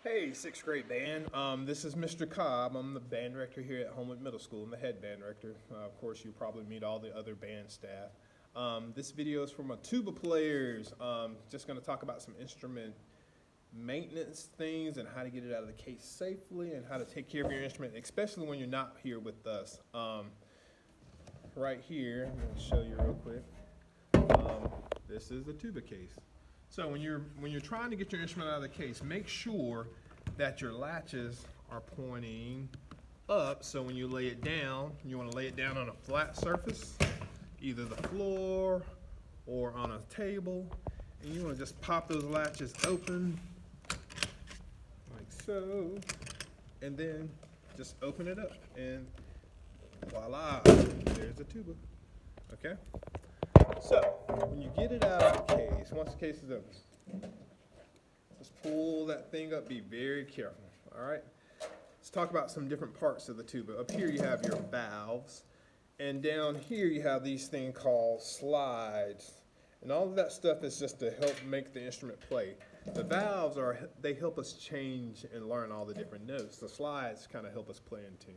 Hey, sixth grade band. This is Mr. Cobb. I'm the band director here at Homewood Middle School. I'm the head band director. Of course, you probably meet all the other band staff. This video is for my tuba players. Just going to talk about some instrument maintenance things and how to get it out of the case safely and how to take care of your instrument, especially when you're not here with us. Right here, I'm going to show you real quick. This is the tuba case. So when you're trying to get your instrument out of the case, make sure that your latches are pointing up. So when you lay it down, you want to lay it down on a flat surface, either the floor or on a table, and you want to just pop those latches open like so, and then just open it up, and voila, there's the tuba. Okay? So, when you get it out of the case, once the case is open, just pull that thing up, be very careful, all right? Let's talk about some different parts of the tuba. Up here you have your valves, and down here you have these things called slides. And all of that stuff is just to help make the instrument play. The valves they help us change and learn all the different notes. The slides kind of help us play in tune.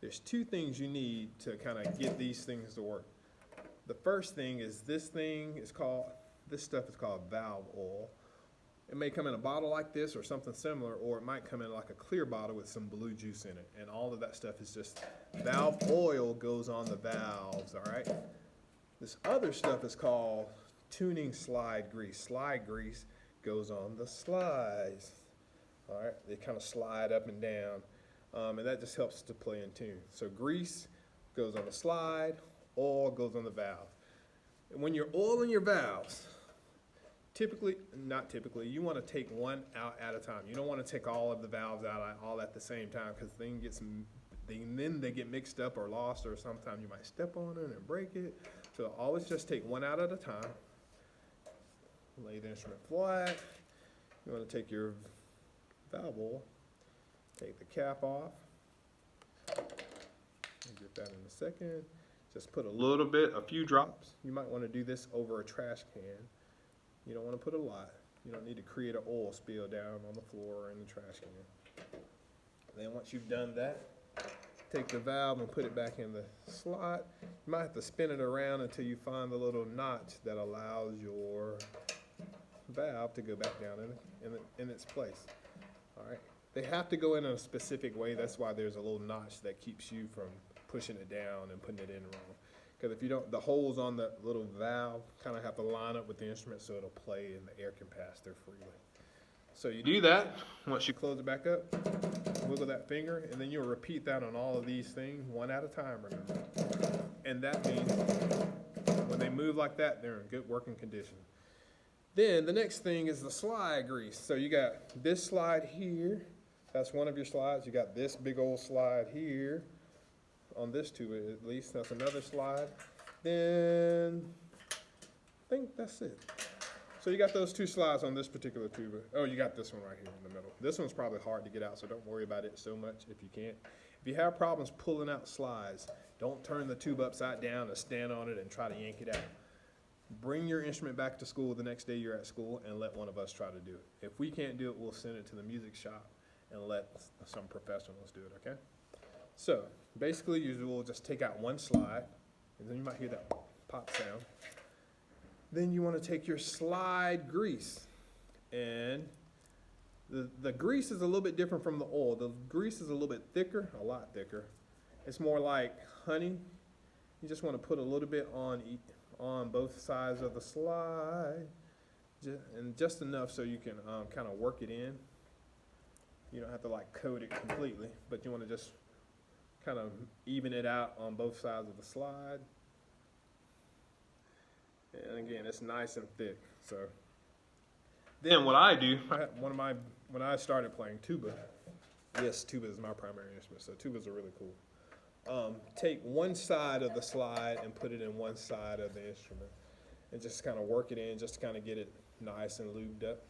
There's two things you need to kind of get these things to work. The first thing is this stuff is called valve oil. It may come in a bottle like this or something similar, or it might come in like a clear bottle with some blue juice in it. And all of that stuff is just valve oil goes on the valves, all right? This other stuff is called tuning slide grease. Slide grease goes on the slides, all right? They kind of slide up and down, and that just helps to play in tune. So grease goes on the slide, oil goes on the valve. And when you're oiling your valves, not typically, you want to take one out at a time. You don't want to take all of the valves out all at the same time, because then they get mixed up or lost, or sometimes you might step on it and break it. So always just take one out at a time. Lay the instrument flat. You want to take your valve oil, take the cap off. I'll get that in a second. Just put a few drops. You might want to do this over a trash can. You don't want to put a lot. You don't need to create an oil spill down on the floor or in the trash can. Then once you've done that, take the valve and put it back in the slot. You might have to spin it around until you find the little notch that allows your valve to go back down in its place. All right. They have to go in a specific way. That's why there's a little notch that keeps you from pushing it down and putting it in wrong. Because if you don't, the holes on the little valve kind of have to line up with the instrument so it'll play and the air can pass through freely. So you do that. Once you close it back up, wiggle that finger, and then you'll repeat that on all of these things one at a time, remember. And that means when they move like that, they're in good working condition. Then the next thing is the slide grease. So you got this slide here. That's one of your slides. You got this big old slide here. On this tuba at least, that's another slide. Then I think that's it. So you got those two slides on this particular tuba. Oh, you got this one right here in the middle. This one's probably hard to get out, so don't worry about it so much if you can't. If you have problems pulling out slides, don't turn the tuba upside down and stand on it and try to yank it out. Bring your instrument back to school the next day you're at school and let one of us try to do it. If we can't do it, we'll send it to the music shop and let some professionals do it, okay? So basically, you will just take out one slide, and then you might hear that pop sound. Then you want to take your slide grease, and the grease is a little bit different from the oil. The grease is a little bit thicker, a lot thicker. It's more like honey. You just want to put a little bit on both sides of the slide, and just enough so you can kind of work it in. You don't have to like coat it completely, but you want to just kind of even it out on both sides of the slide. And again, it's nice and thick. So then what I do, when I started playing tuba, yes, tuba is my primary instrument, so tubas are really cool. Take one side of the slide and put it in one side of the instrument and just kind of work it in just to kind of get it nice and lubed up.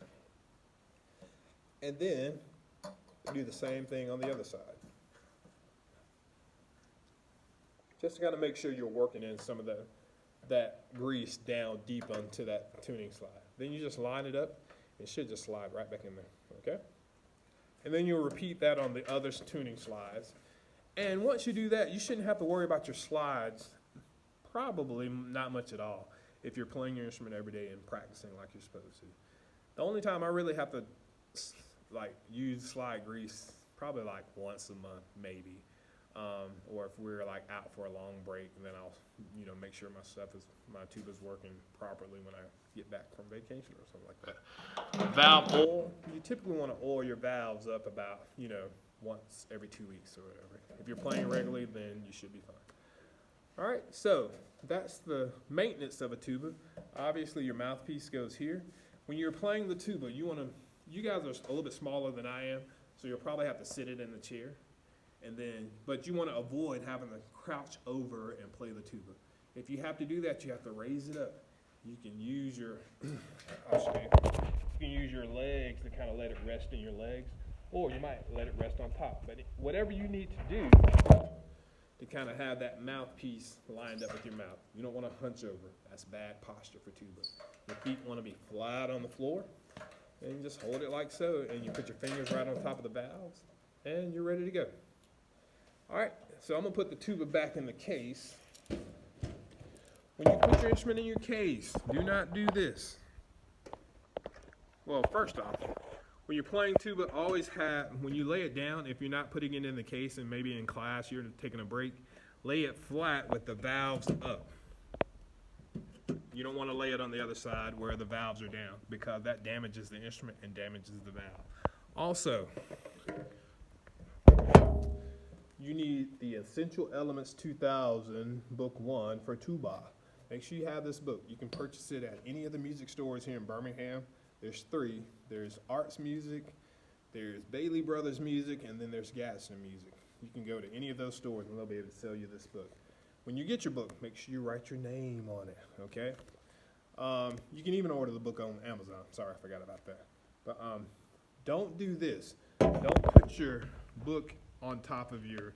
And then do the same thing on the other side. Just to kind of make sure you're working in some of that grease down deep onto that tuning slide. Then you just line it up. It should just slide right back in there, okay? And then you'll repeat that on the other tuning slides. And once you do that, you shouldn't have to worry about your slides, probably not much at all, if you're playing your instrument every day and practicing like you're supposed to. The only time I really have to like use slide grease, probably like once a month, maybe. Or if we're like out for a long break, then I'll, make sure my tuba's working properly when I get back from vacation or something like that. Valve oil, you typically want to oil your valves up about, once every 2 weeks or whatever. If you're playing regularly, then you should be fine. All right, so that's the maintenance of a tuba. Obviously, your mouthpiece goes here. When you're playing the tuba, you guys are a little bit smaller than I am, so you'll probably have to sit it in the chair. But you want to avoid having to crouch over and play the tuba. If you have to do that, you have to raise it up. You can use your, I'll show you. You can use your legs to kind of let it rest in your legs, or you might let it rest on top. But whatever you need to do to kind of have that mouthpiece lined up with your mouth. You don't want to hunch over. That's bad posture for tuba. Your feet want to be flat on the floor, and you just hold it like so, and you put your fingers right on top of the valves, and you're ready to go. All right, so I'm gonna put the tuba back in the case. When you put your instrument in your case, do not do this. Well, first off, when you're playing tuba, when you lay it down, if you're not putting it in the case and maybe in class you're taking a break, lay it flat with the valves up. You don't want to lay it on the other side where the valves are down, because that damages the instrument and damages the valve. Also, you need the Essential Elements 2000 Book 1 for tuba. Make sure you have this book. You can purchase it at any of the music stores here in Birmingham. There's 3. There's Arts Music, there's Bailey Brothers Music, and then there's Gadsden Music. You can go to any of those stores and they'll be able to sell you this book. When you get your book, make sure you write your name on it, okay? You can even order the book on Amazon. Sorry, I forgot about that. But don't do this. Don't put your book on top of your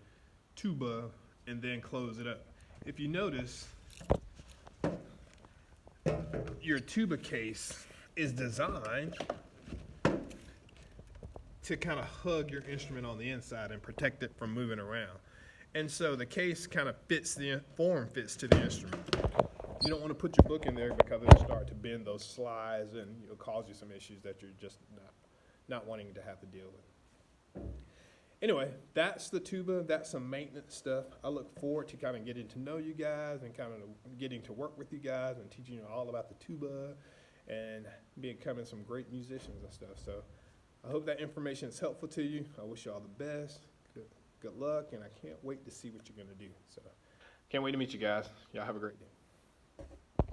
tuba and then close it up. If you notice, your tuba case is designed to kind of hug your instrument on the inside and protect it from moving around. And so the case kind of fits to the instrument. You don't want to put your book in there because it'll start to bend those slides and it'll cause you some issues that you're just not wanting to have to deal with. Anyway, that's the tuba. That's some maintenance stuff. I look forward to kind of getting to know you guys and kind of getting to work with you guys and teaching you all about the tuba and becoming some great musicians and stuff. So I hope that information is helpful to you. I wish you all the best. Good luck, and I can't wait to see what you're going to do. So can't wait to meet you guys. Y'all have a great day.